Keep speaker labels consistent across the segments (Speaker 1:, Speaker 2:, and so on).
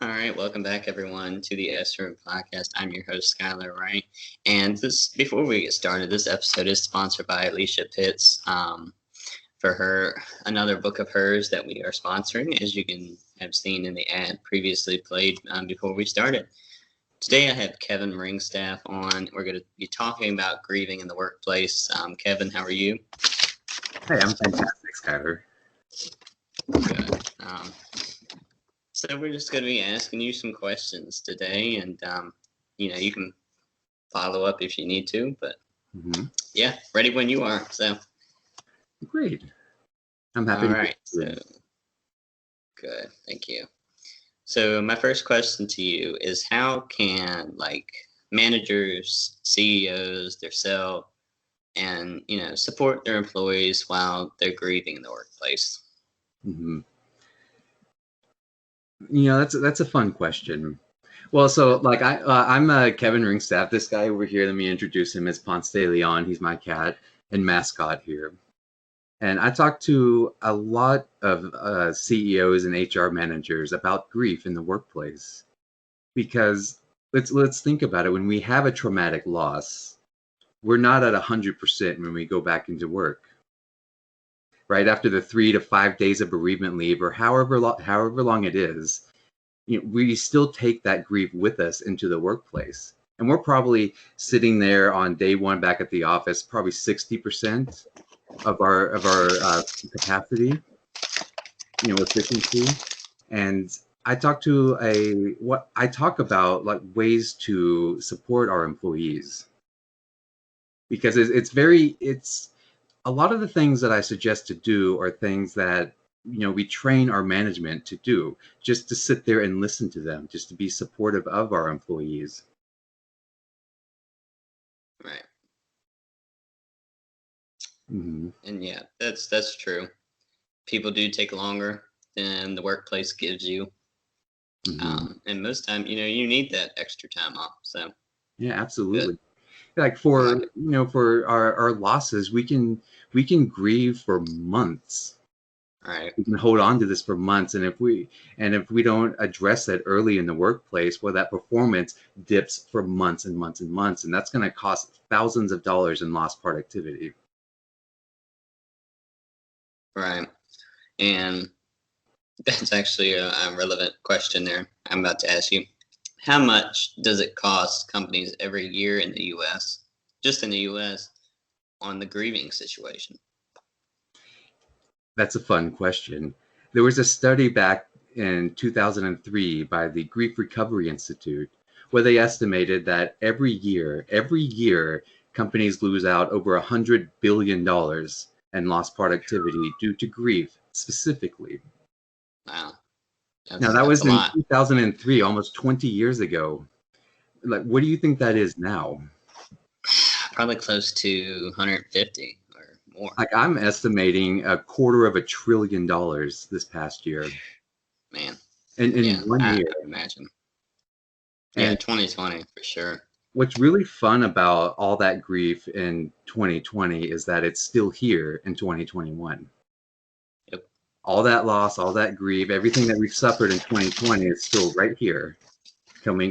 Speaker 1: All right, welcome back, everyone, to the S Room podcast. I'm your host, Skyler Wright. And before we get started, this episode is sponsored by Alicia Pitts for her another book of hers that we are sponsoring, as you can have seen in the ad previously played before we started. Today, I have Kevin Ringstaff on. We're going to be talking about grieving in the workplace. Kevin, how are you?
Speaker 2: Hey, I'm fantastic, Skyler.
Speaker 1: Good. So we're just going to be asking you some questions today, and you can follow up if you need to. But yeah, ready when you are. So
Speaker 2: great. I'm happy.
Speaker 1: All right. So good. Thank you. So my first question to you is, how can managers, CEOs, themselves, and support their employees while they're grieving in the workplace?
Speaker 2: That's a fun question. Well, so I'm Kevin Ringstaff. This guy over here, let me introduce him as Ponce de Leon. He's my cat and mascot here. And I talk to a lot of CEOs and HR managers about grief in the workplace, because let's think about it. When we have a traumatic loss, we're not at 100% when we go back into work. Right after the 3 to 5 days of bereavement leave, or however long it is, we still take that grief with us into the workplace, and we're probably sitting there on day one back at the office, probably 60% of our capacity, efficiency. And I talk about ways to support our employees, because it's a lot of the things that I suggest to do are things that, we train our management to do, just to sit there and listen to them, just to be supportive of our employees.
Speaker 1: Right.
Speaker 2: Mm-hmm.
Speaker 1: And yeah, that's true. People do take longer than the workplace gives you. And most time, you need that extra time off. So
Speaker 2: yeah, absolutely. Good. For our losses, we can grieve for months.
Speaker 1: Right.
Speaker 2: We can hold on to this for months, and if we don't address that early in the workplace, well, that performance dips for months and months and months, and that's going to cost thousands of dollars in lost productivity.
Speaker 1: Right. And that's actually a relevant question there. I'm about to ask you. How much does it cost companies every year in the U.S., just in the U.S., on the grieving situation?
Speaker 2: That's a fun question. There was a study back in 2003 by the Grief Recovery Institute, where they estimated that every year, companies lose out over $100 billion in lost productivity due to grief specifically.
Speaker 1: Wow.
Speaker 2: Now, that was in 2003, almost 20 years ago. What do you think that is now?
Speaker 1: Probably close to 150 or more.
Speaker 2: I'm estimating $250 billion this past year.
Speaker 1: Man.
Speaker 2: In 1 year.
Speaker 1: I imagine. Yeah, 2020 for sure.
Speaker 2: What's really fun about all that grief in 2020 is that it's still here in 2021.
Speaker 1: Yep.
Speaker 2: All that loss, all that grief, everything that we've suffered in 2020 is still right here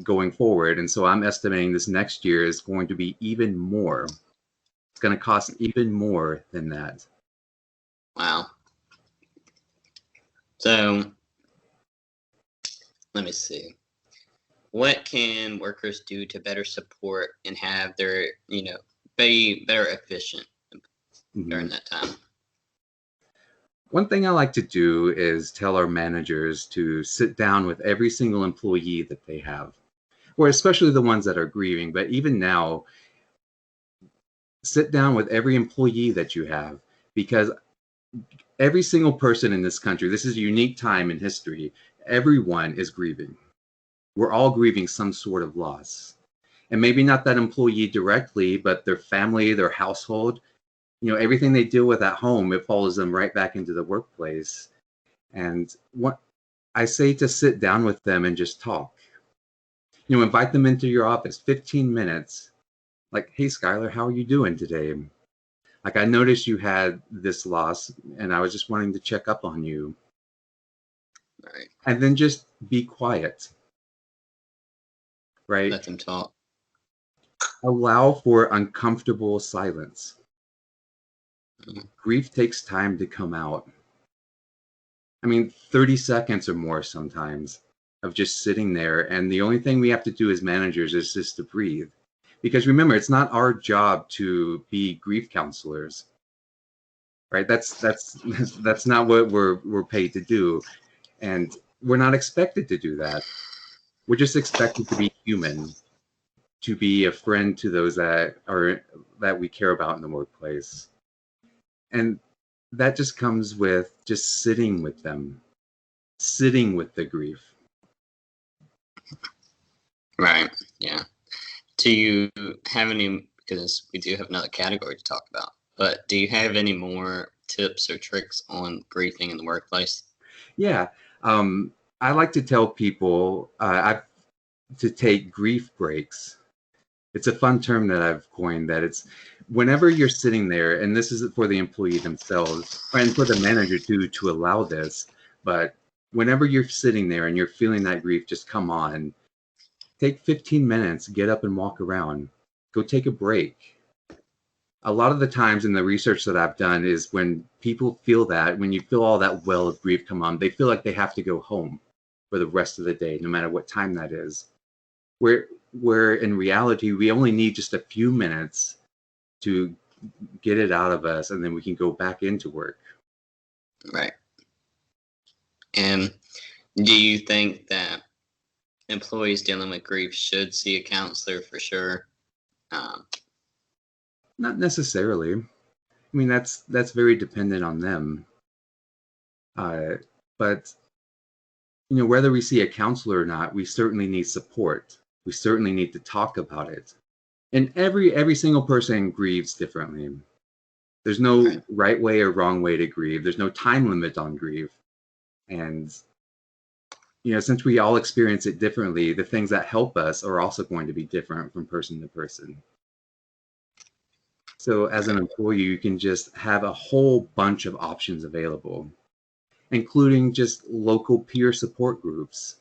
Speaker 2: going forward. And so I'm estimating this next year is going to be even more. It's going to cost even more than that.
Speaker 1: Wow. So let me see. What can workers do to better support and have their, be better efficient during that time?
Speaker 2: One thing I like to do is tell our managers to sit down with every single employee that they have, or especially the ones that are grieving. But even now, sit down with every employee that you have, because every single person in this country, this is a unique time in history, everyone is grieving. We're all grieving some sort of loss. And maybe not that employee directly, but their family, their household, everything they deal with at home, it follows them right back into the workplace. And what I say, to sit down with them and just talk. Invite them into your office, 15 minutes. Hey, Skyler, how are you doing today? I noticed you had this loss, and I was just wanting to check up on you.
Speaker 1: Right.
Speaker 2: And then just be quiet. right?
Speaker 1: Let them talk.
Speaker 2: Allow for uncomfortable silence.
Speaker 1: Mhm.
Speaker 2: Grief takes time to come out. I mean, 30 seconds or more sometimes of just sitting there. And the only thing we have to do as managers is just to breathe. Because remember, it's not our job to be grief counselors, right? That's not what we're paid to do. And we're not expected to do that. We're just expected to be human, to be a friend to those that we care about in the workplace. And that just comes with just sitting with them, sitting with the grief.
Speaker 1: Right. Yeah. Do you have any, because we do have another category to talk about, but do you have any more tips or tricks on grieving in the workplace?
Speaker 2: Yeah. I like to tell people to take grief breaks. It's a fun term that I've coined, that it's whenever you're sitting there, and this is for the employee themselves and for the manager too, to allow this, but whenever you're sitting there and you're feeling that grief just come on, take 15 minutes, get up and walk around, go take a break. A lot of the times in the research that I've done is when people feel that, when you feel all that well of grief come on, they feel like they have to go home for the rest of the day, no matter what time that is. Where in reality, we only need just a few minutes to get it out of us, and then we can go back into work.
Speaker 1: Right. And do you think that employees dealing with grief should see a counselor for sure?
Speaker 2: Not necessarily. I mean, that's very dependent on them. But whether we see a counselor or not, we certainly need support. We certainly need to talk about it. And every single person grieves differently. There's no right way or wrong way to grieve. There's no time limit on grief. And since we all experience it differently, the things that help us are also going to be different from person to person. So as an employee, you can just have a whole bunch of options available, including just local peer support groups.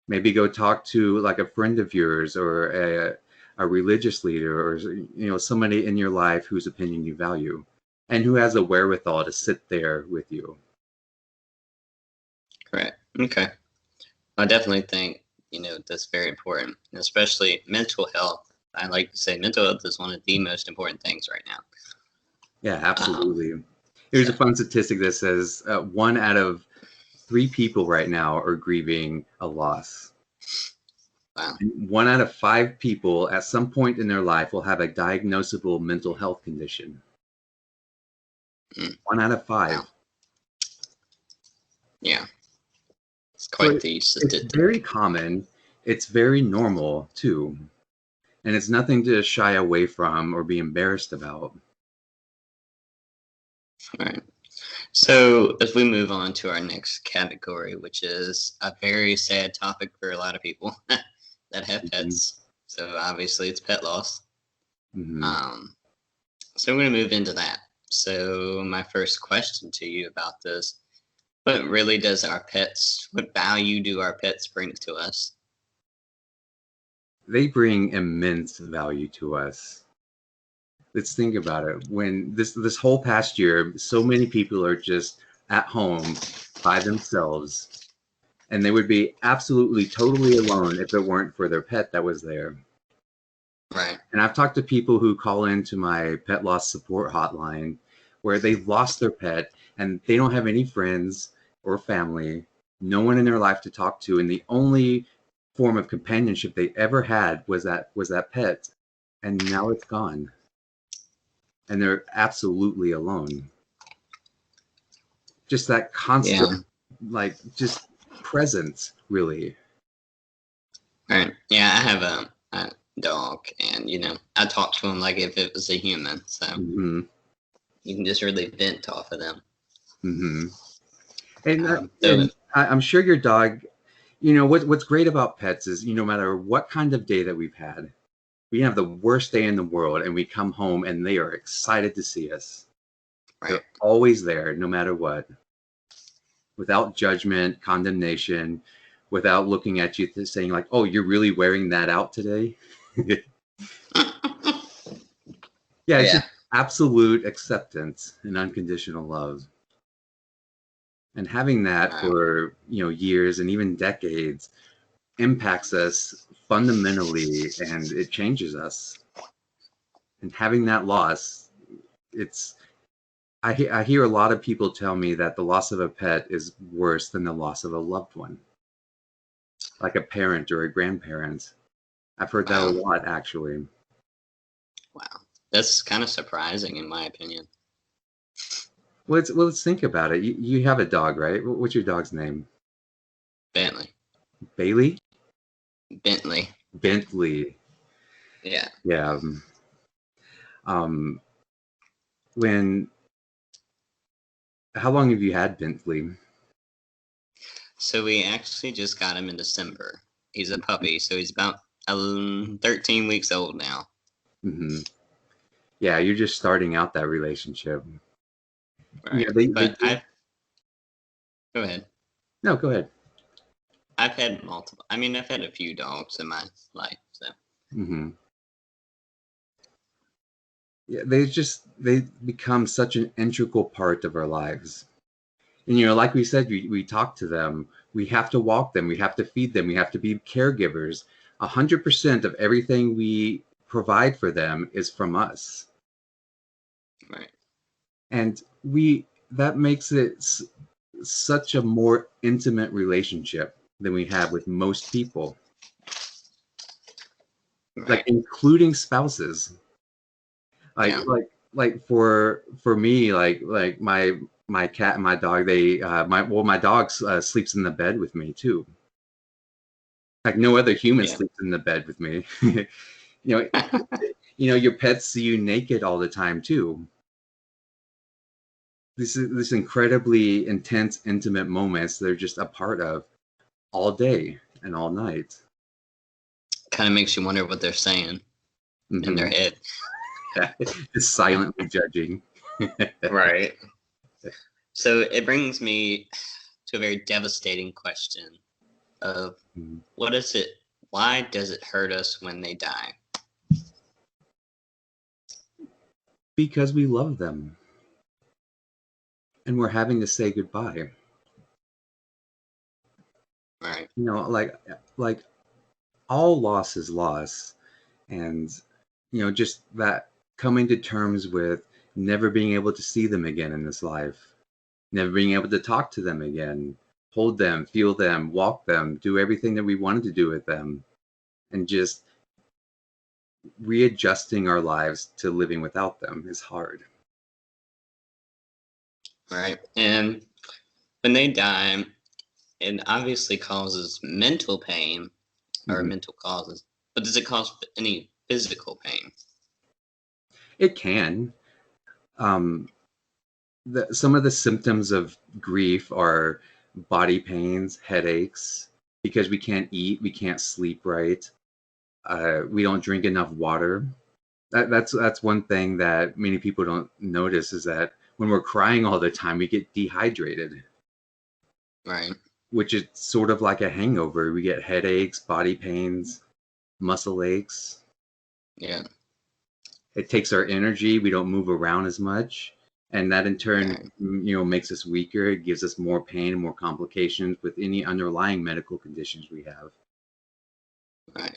Speaker 2: Maybe go talk to like a friend of yours or a religious leader, or somebody in your life whose opinion you value and who has a wherewithal to sit there with you.
Speaker 1: Correct. Okay. I definitely think, that's very important, especially mental health. I like to say mental health is one of the most important things right now.
Speaker 2: Yeah, absolutely. Here's a fun statistic that says 1 out of 3 people right now are grieving a loss.
Speaker 1: Wow.
Speaker 2: And 1 out of 5 people at some point in their life will have a diagnosable mental health condition. 1 out of 5.
Speaker 1: Wow. Yeah. It's quite the statistic.
Speaker 2: It's very common. It's very normal too. And it's nothing to shy away from or be embarrassed about.
Speaker 1: All right. So if we move on to our next category, which is a very sad topic for a lot of people that have pets. So obviously it's pet loss. So we're going to move into that. So my first question to you about this, what value do our pets bring to us?
Speaker 2: They bring immense value to us. Let's think about it. When this whole past year, so many people are just at home by themselves, and they would be absolutely totally alone if it weren't for their pet that was there.
Speaker 1: Right.
Speaker 2: And I've talked to people who call into my pet loss support hotline where they lost their pet and they don't have any friends or family, no one in their life to talk to, and the only form of companionship they ever had was that pet, and now it's gone. And they're absolutely alone. Just that constant, just presence, really.
Speaker 1: Right. Yeah, I have a dog, and I talk to him like if it was a human, so you can just really vent off of them.
Speaker 2: And I'm sure your dog, what's great about pets is no matter what kind of day that we've had, we have the worst day in the world and we come home and they are excited to see us. Right. They're always there no matter what, without judgment, condemnation. without looking at you saying like, "Oh, you're really wearing that out today." Yeah, it's
Speaker 1: Yeah.
Speaker 2: just absolute acceptance and unconditional love. And having that
Speaker 1: Wow.
Speaker 2: for, years and even decades impacts us fundamentally, and it changes us. And having that loss, it's I hear a lot of people tell me that the loss of a pet is worse than the loss of a loved one, like a parent or a grandparent. I've heard that a
Speaker 1: Wow.
Speaker 2: lot, actually.
Speaker 1: Wow. That's kind of surprising, in my opinion.
Speaker 2: Let's think about it. You have a dog, right? What's your dog's name?
Speaker 1: Bentley.
Speaker 2: Bailey?
Speaker 1: Bentley.
Speaker 2: Bentley.
Speaker 1: Yeah.
Speaker 2: Yeah. Um, when How long have you had Bentley?
Speaker 1: So we actually just got him in December. He's a puppy, so he's about 13 weeks old now.
Speaker 2: Hmm. Yeah, you're just starting out that relationship.
Speaker 1: Right.
Speaker 2: They
Speaker 1: But
Speaker 2: do.
Speaker 1: go ahead.
Speaker 2: No, go ahead.
Speaker 1: I've had multiple. I mean, I've had a few dogs in my life. So
Speaker 2: Hmm. Yeah, they become such an integral part of our lives. And like we said, we talk to them. We have to walk them. We have to feed them. We have to be caregivers. 100% of everything we provide for them is from us,
Speaker 1: right.
Speaker 2: and we that makes it such a more intimate relationship than we have with most people, like
Speaker 1: Right.
Speaker 2: including spouses. like
Speaker 1: Yeah.
Speaker 2: like like for me, like my cat and my dog, they my dog sleeps in the bed with me too. Like no other human
Speaker 1: Yeah.
Speaker 2: sleeps in the bed with me. you know your pets see you naked all the time too. This incredibly intense, intimate moments they're just a part of all day and all night.
Speaker 1: Kind of makes you wonder what they're saying in their
Speaker 2: Hmm.
Speaker 1: head.
Speaker 2: Just silently judging.
Speaker 1: Right. So it brings me to a very devastating question of
Speaker 2: Mhm.
Speaker 1: what is it? Why does it hurt us when they die?
Speaker 2: Because we love them and we're having to say goodbye.
Speaker 1: Right.
Speaker 2: Like all loss is loss, and just that coming to terms with never being able to see them again in this life, never being able to talk to them again, hold them, feel them, walk them, do everything that we wanted to do with them, and just readjusting our lives to living without them is hard.
Speaker 1: Right. And when they die, it obviously causes mental pain or
Speaker 2: Mhm.
Speaker 1: mental causes, but does it cause any physical pain?
Speaker 2: It can. um, some of the symptoms of grief are body pains, headaches, because we can't eat, we can't sleep right, we don't drink enough water. That's one thing that many people don't notice, is that when we're crying all the time, we get dehydrated,
Speaker 1: Right.
Speaker 2: which is sort of like a hangover. We get headaches, body pains, muscle aches.
Speaker 1: Yeah.
Speaker 2: It takes our energy. We don't move around as much, and that in turn,
Speaker 1: Right.
Speaker 2: makes us weaker. It gives us more pain and more complications with any underlying medical conditions we have.
Speaker 1: Right.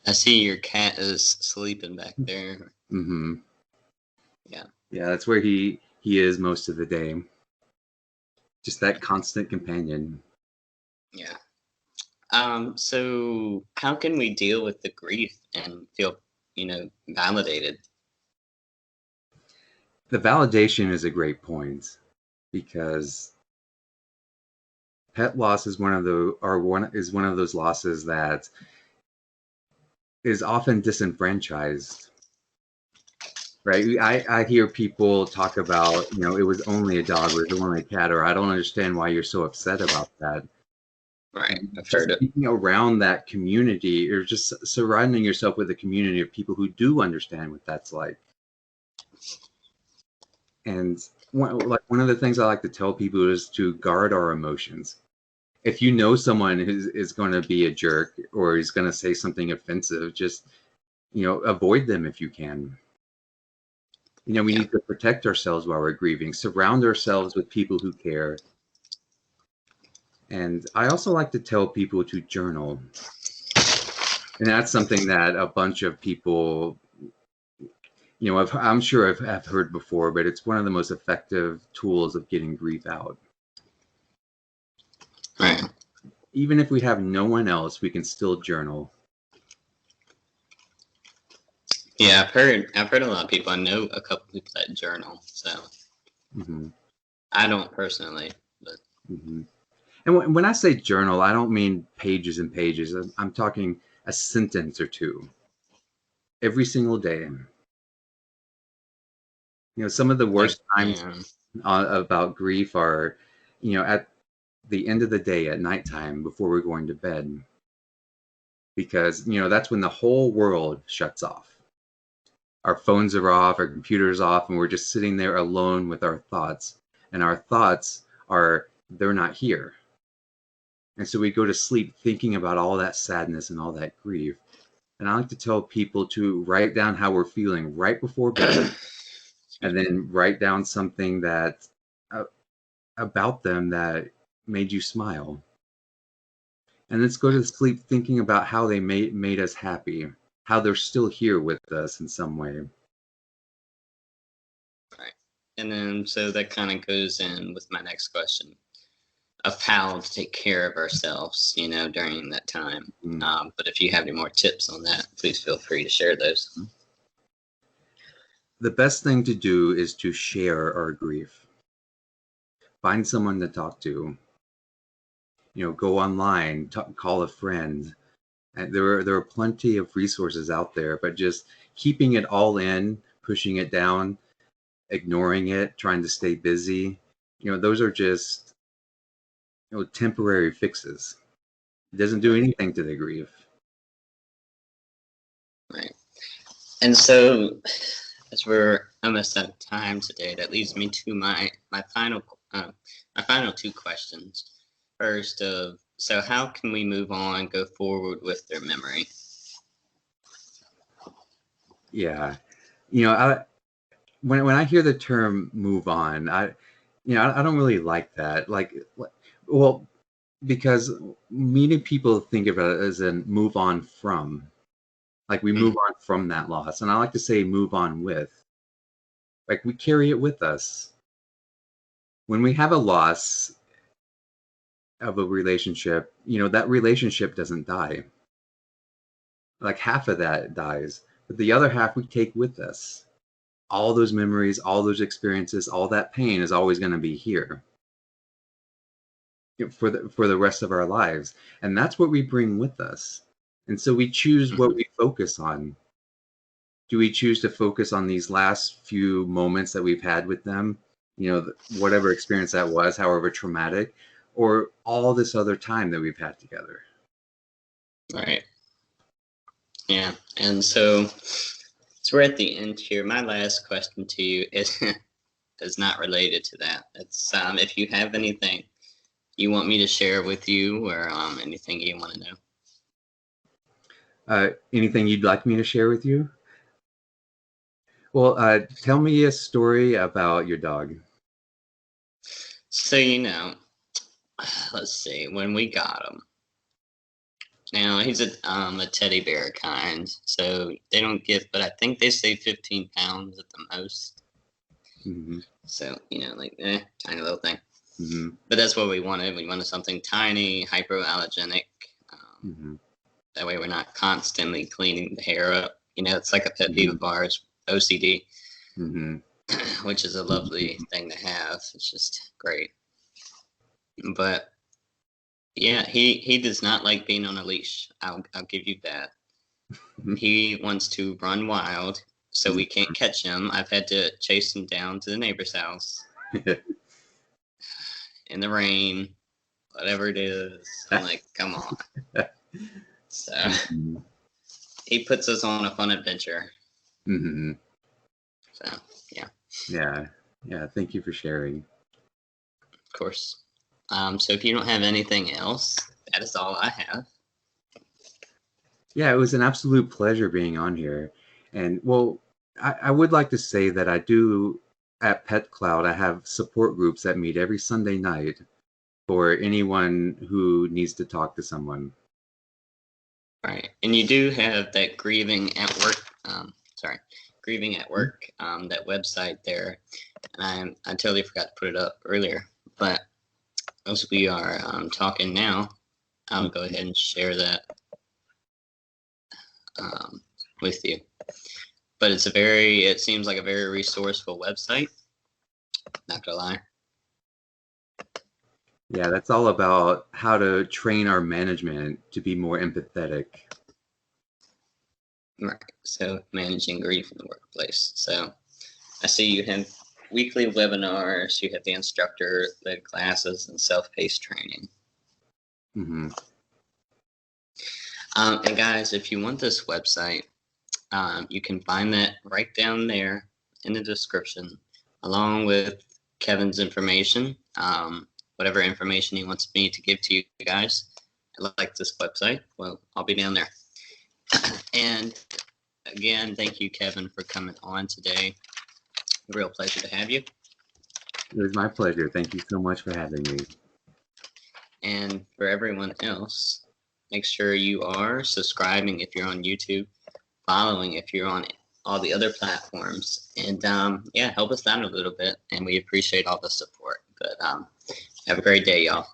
Speaker 1: I see your cat is sleeping back there.
Speaker 2: Hmm.
Speaker 1: Yeah.
Speaker 2: Yeah, that's where he is most of the day. Just that constant companion.
Speaker 1: Yeah. So how can we deal with the grief and feel, validated?
Speaker 2: The validation is a great point, because pet loss is one of those losses that is often disenfranchised. Right? I hear people talk about, it was only a dog, or it was only a cat, or I don't understand why you're so upset about that.
Speaker 1: Right.
Speaker 2: And
Speaker 1: I've
Speaker 2: just
Speaker 1: heard it.
Speaker 2: being around that community, or just surrounding yourself with a community of people who do understand what that's like. And one of the things I like to tell people is to guard our emotions. if you know someone who is going to be a jerk or is going to say something offensive, just, avoid them if you can. We
Speaker 1: Yeah.
Speaker 2: need to protect ourselves while we're grieving, surround ourselves with people who care. And I also like to tell people to journal. And that's something that a bunch of people, I'm sure I've heard before, but it's one of the most effective tools of getting grief out.
Speaker 1: Right.
Speaker 2: Even if we have no one else, we can still journal.
Speaker 1: Yeah, I've heard a lot of people. I know a couple people that journal, so
Speaker 2: Mm-hmm.
Speaker 1: I don't personally, but
Speaker 2: Mm-hmm. And when I say journal, I don't mean pages and pages. I'm talking a sentence or two every single day. Some of the
Speaker 1: like,
Speaker 2: worst times about grief are, at the end of the day at nighttime before we're going to bed. Because, that's when the whole world shuts off. Our phones are off, our computers off, and we're just sitting there alone with our thoughts. And our thoughts they're not here. And so we go to sleep thinking about all that sadness and all that grief. And I like to tell people to write down how we're feeling right before bed, and then write down something that about them that made you smile. And let's go to sleep thinking about how they made us happy, how they're still here with us in some way.
Speaker 1: right. And then so that kind of goes in with my next question of how to take care of ourselves, during that time. But if you have any more tips on that, please feel free to share those.
Speaker 2: The best thing to do is to share our grief. Find someone to talk to. Go online, call a friend. And there are plenty of resources out there, but just keeping it all in, pushing it down, ignoring it, trying to stay busy, those are just temporary fixes. It doesn't do anything to the grief.
Speaker 1: Right. And so, as we're almost out of time today, that leads me to my final two questions. First, so how can we move on, go forward with their memory?
Speaker 2: Yeah, when I hear the term "move on," I don't really like that. Well, because many people think of it as in move on from, like we move on from that loss, and I like to say move on with. Like we carry it with us. When we have a loss of a relationship, that relationship doesn't die. Like half of that dies, but the other half we take with us. All those memories, all those experiences, all that pain is always going to be here for the rest of our lives, and that's what we bring with us. And so we choose what we focus on. Do we choose to focus on these last few moments that we've had with them, whatever experience that was, however traumatic, or all this other time that we've had together?
Speaker 1: Right. Yeah. And so we're at the end here. My last question to you is not related to that. It's if you have anything you want me to share with you, or anything you want to know.
Speaker 2: Anything you'd like me to share with you? Well, tell me a story about your dog.
Speaker 1: So let's see. When we got him, now he's a teddy bear kind, so they don't get, but I think they say 15 pounds at the most.
Speaker 2: Mm-hmm.
Speaker 1: So tiny little thing.
Speaker 2: Mm-hmm.
Speaker 1: But that's what we wanted. We wanted something tiny, hypoallergenic.
Speaker 2: Mm-hmm.
Speaker 1: That way we're not constantly cleaning the hair up. It's like a pet peeve of ours, OCD,
Speaker 2: Mm-hmm.
Speaker 1: which is a lovely thing to have. It's just great. But yeah, he does not like being on a leash. I'll give you that. He wants to run wild, so we can't catch him. I've had to chase him down to the neighbor's house in the rain, whatever it is. I'm like, come on. So he puts us on a fun adventure.
Speaker 2: Mm-hmm.
Speaker 1: So yeah.
Speaker 2: Yeah. Thank you for sharing.
Speaker 1: Of course. So if you don't have anything else, that is all I have.
Speaker 2: Yeah, it was an absolute pleasure being on here. And well, I would like to say that I do at Pet Cloud, I have support groups that meet every Sunday night for anyone who needs to talk to someone.
Speaker 1: Right, and you do have that grieving at work, that website there, and I totally forgot to put it up earlier. But as we are talking now, I'll go ahead and share that with you. But it seems like a very resourceful website. Not gonna lie.
Speaker 2: Yeah, that's all about how to train our management to be more empathetic.
Speaker 1: Right. So managing grief in the workplace. So I see you have weekly webinars. You have the instructor-led classes and self-paced training.
Speaker 2: Mm-hmm.
Speaker 1: And guys, if you want this website, you can find that right down there in the description, along with Kevin's information, whatever information he wants me to give to you guys. Like this website, well, I'll be down there. And again, thank you, Kevin, for coming on today. A real pleasure to have you.
Speaker 2: It was my pleasure. Thank you so much for having me.
Speaker 1: And for everyone else, make sure you are subscribing if you're on YouTube, following if you're on all the other platforms, and yeah, help us out a little bit, and we appreciate all the support. But have a great day, y'all.